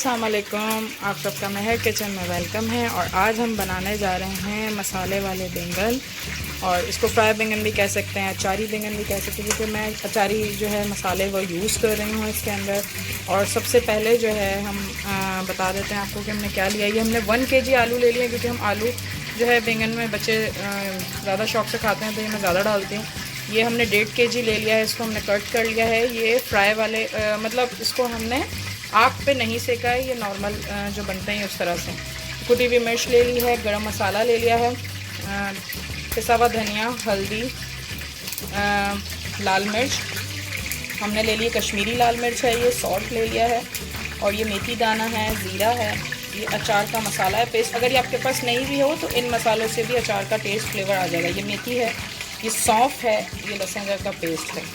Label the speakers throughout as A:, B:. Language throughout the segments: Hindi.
A: अस्सलाम वालेकुम, आप सबका महर किचन में वेलकम है। और आज हम बनाने जा रहे हैं मसाले वाले बैंगन, और इसको फ्राई बैंगन भी कह सकते हैं, अचारी बैंगन भी कह सकते हैं, क्योंकि मैं अचारी जो है मसाले वो यूज़ कर रही हूँ इसके अंदर। और सबसे पहले जो है हम बता देते हैं आपको कि हमने क्या लिया। ये हमने 1 kg आलू ले लिया, क्योंकि हम आलू जो है बैंगन में बच्चे ज़्यादा शौक से खाते हैं, तो ये मैं ज़्यादा डालती हूँ। ये हमने 1.5 kg ले लिया है, इसको हमने कट कर लिया है। ये फ्राई वाले मतलब इसको हमने आग पे नहीं सेका है, ये नॉर्मल जो बनते हैं उस तरह से। कुटी हुई मिर्च ले ली है, गरम मसाला ले लिया है, पिसा हुआ धनिया, हल्दी, लाल मिर्च हमने ले ली, कश्मीरी लाल मिर्च है, ये सॉल्ट ले लिया है, और ये मेथी दाना है, ज़ीरा है, ये अचार का मसाला है पेस्ट। अगर ये आपके पास नहीं भी हो तो इन मसालों से भी अचार का टेस्ट फ्लेवर आ जाएगा। ये मेथी है, ये सौंफ है, ये लहसुन का पेस्ट है।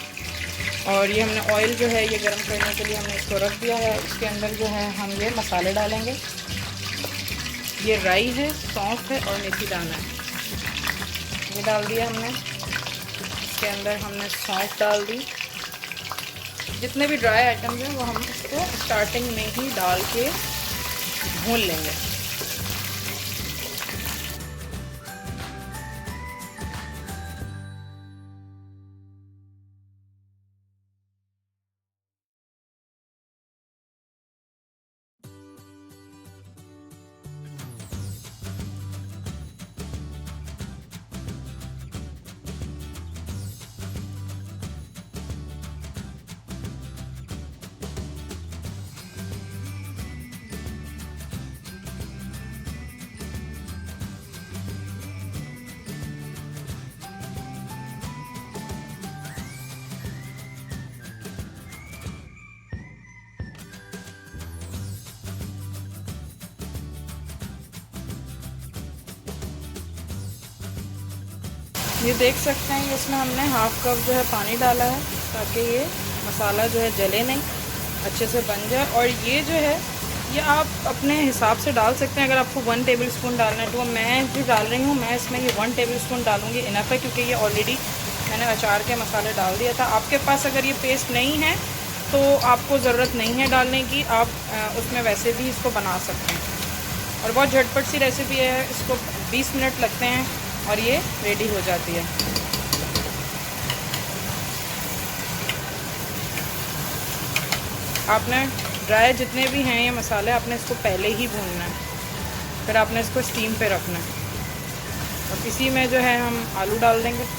A: और ये हमने ऑयल जो है ये गर्म करने के लिए हमने इसको रख दिया है। इसके अंदर जो है हम ये मसाले डालेंगे। ये राई है, सौंफ है और मेथी दाना है, ये डाल दिया हमने। इसके अंदर हमने सौंफ डाल दी। जितने भी ड्राई आइटम्स हैं वो हम इसको स्टार्टिंग में ही डाल के भून लेंगे। ये देख सकते हैं, इसमें हमने हाफ़ कप जो है पानी डाला है, ताकि ये मसाला जो है जले नहीं, अच्छे से बन जाए। और ये जो है ये आप अपने हिसाब से डाल सकते हैं। अगर आपको 1 टेबलस्पून डालना है तो मैं जो डाल रही हूँ, मैं इसमें ये 1 टेबलस्पून डालूँगी, इनफ है, क्योंकि ये ऑलरेडी मैंने अचार के मसाले डाल दिया था। आपके पास अगर ये पेस्ट नहीं है तो आपको ज़रूरत नहीं है डालने की, आप उसमें वैसे भी इसको बना सकते हैं। और बहुत झटपट सी रेसिपी है, इसको 20 मिनट लगते हैं और ये रेडी हो जाती है। आपने ड्राई जितने भी हैं ये मसाले, आपने इसको पहले ही भूनना है, फिर आपने इसको स्टीम पे रखना है। और इसी में जो है हम आलू डाल देंगे।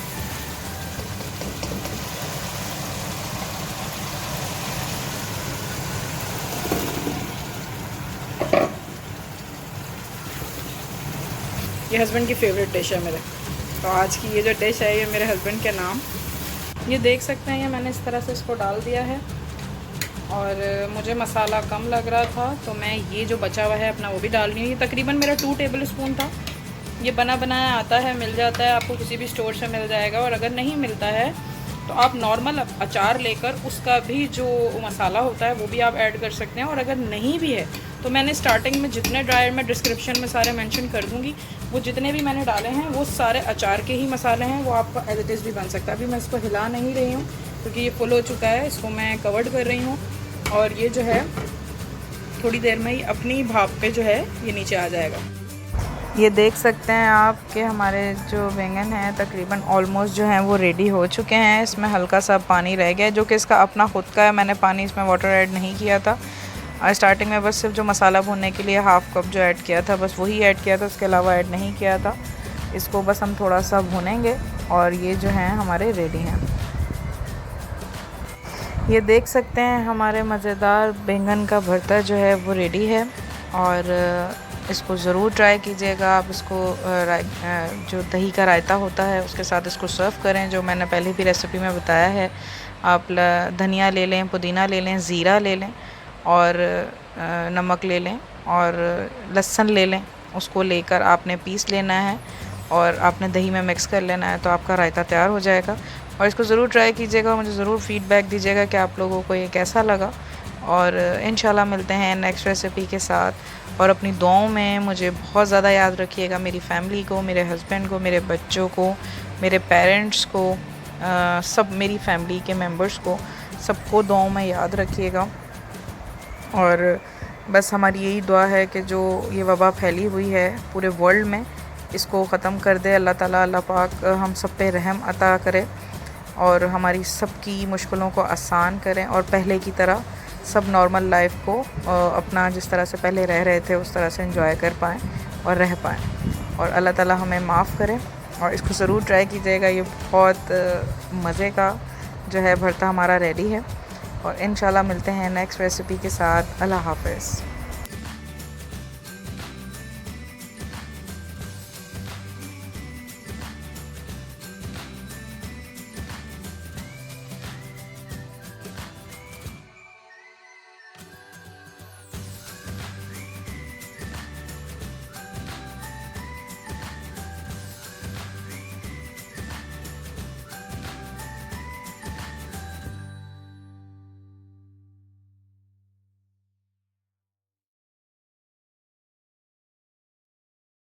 A: ये हस्बैंड की फेवरेट डिश है मेरे, तो आज की ये जो डिश है ये मेरे हस्बैंड के नाम। ये देख सकते हैं, ये मैंने इस तरह से इसको डाल दिया है। और मुझे मसाला कम लग रहा था तो मैं ये जो बचा हुआ है अपना वो भी डाल रही हूँ। ये तकरीबन मेरा 2 टेबलस्पून था। ये बना बनाया आता है, मिल जाता है आपको, किसी भी स्टोर से मिल जाएगा। और अगर नहीं मिलता है तो आप नॉर्मल अचार लेकर उसका भी जो मसाला होता है वो भी आप ऐड कर सकते हैं। और अगर नहीं भी है तो मैंने स्टार्टिंग में जितने ड्रायर में डिस्क्रिप्शन में सारे मेंशन कर दूंगी, वो जितने भी मैंने डाले हैं वो सारे अचार के ही मसाले हैं, वो आपका एज इट इज़ भी बन सकता है। अभी मैं इसको हिला नहीं रही हूँ क्योंकि ये फुल हो चुका है, इसको मैं कवर्ड कर रही हूँ। और ये जो है थोड़ी देर में ही अपनी भाप पे जो है ये नीचे आ जाएगा। ये देख सकते हैं आप कि हमारे जो बैंगन हैं तकरीबन ऑलमोस्ट जो हैं वो रेडी हो चुके हैं। इसमें हल्का सा पानी रह गया है, जो कि इसका अपना खुद का है। मैंने पानी इसमें वाटर ऐड नहीं किया था। और स्टार्टिंग में बस सिर्फ जो मसाला भूनने के लिए हाफ़ कप जो ऐड किया था, बस वही ऐड किया था, उसके अलावा ऐड नहीं किया था। इसको बस हम थोड़ा सा भूनेंगे और ये जो हैं हमारे रेडी हैं। ये देख सकते हैं हमारे मज़ेदार बैंगन का भरता जो है वो रेडी है। और इसको ज़रूर ट्राई कीजिएगा। आप इसको जो दही का रायता होता है उसके साथ इसको सर्व करें, जो मैंने पहले भी रेसिपी में बताया है। आप धनिया ले लें, पुदीना ले लें, ज़ीरा ले लें, और नमक ले लें, और लहसुन ले लें। उसको लेकर आपने पीस लेना है और आपने दही में मिक्स कर लेना है, तो आपका रायता तैयार हो जाएगा। और इसको ज़रूर ट्राई कीजिएगा, मुझे ज़रूर फ़ीडबैक दीजिएगा कि आप लोगों को ये कैसा लगा। और इंशाल्लाह मिलते हैं नेक्स्ट रेसिपी के साथ। और अपनी दुआओं में मुझे बहुत ज़्यादा याद रखिएगा, मेरी फैमिली को, मेरे हस्बैंड को, मेरे बच्चों को, मेरे पेरेंट्स को, सब मेरी फैमिली के मेंबर्स को, सबको दुआओं में याद रखिएगा। और बस हमारी यही दुआ है कि जो ये वबा फैली हुई है पूरे वर्ल्ड में, इसको ख़त्म कर दे अल्लाह ताला। अल्लाह पाक हम सब पे रहम अता करे और हमारी सबकी मुश्किलों को आसान करें और पहले की तरह सब नॉर्मल लाइफ को अपना जिस तरह से पहले रह रहे थे उस तरह से एंजॉय कर पाएँ और रह पाएँ। और अल्लाह ताला हमें माफ़ करे और इसको ज़रूर ट्राई कीजिएगा। ये बहुत मज़े का जो है भरता हमारा रेडी है और इंशाल्लाह मिलते हैं नेक्स्ट रेसिपी के साथ। अल्लाह हाफ़िज़।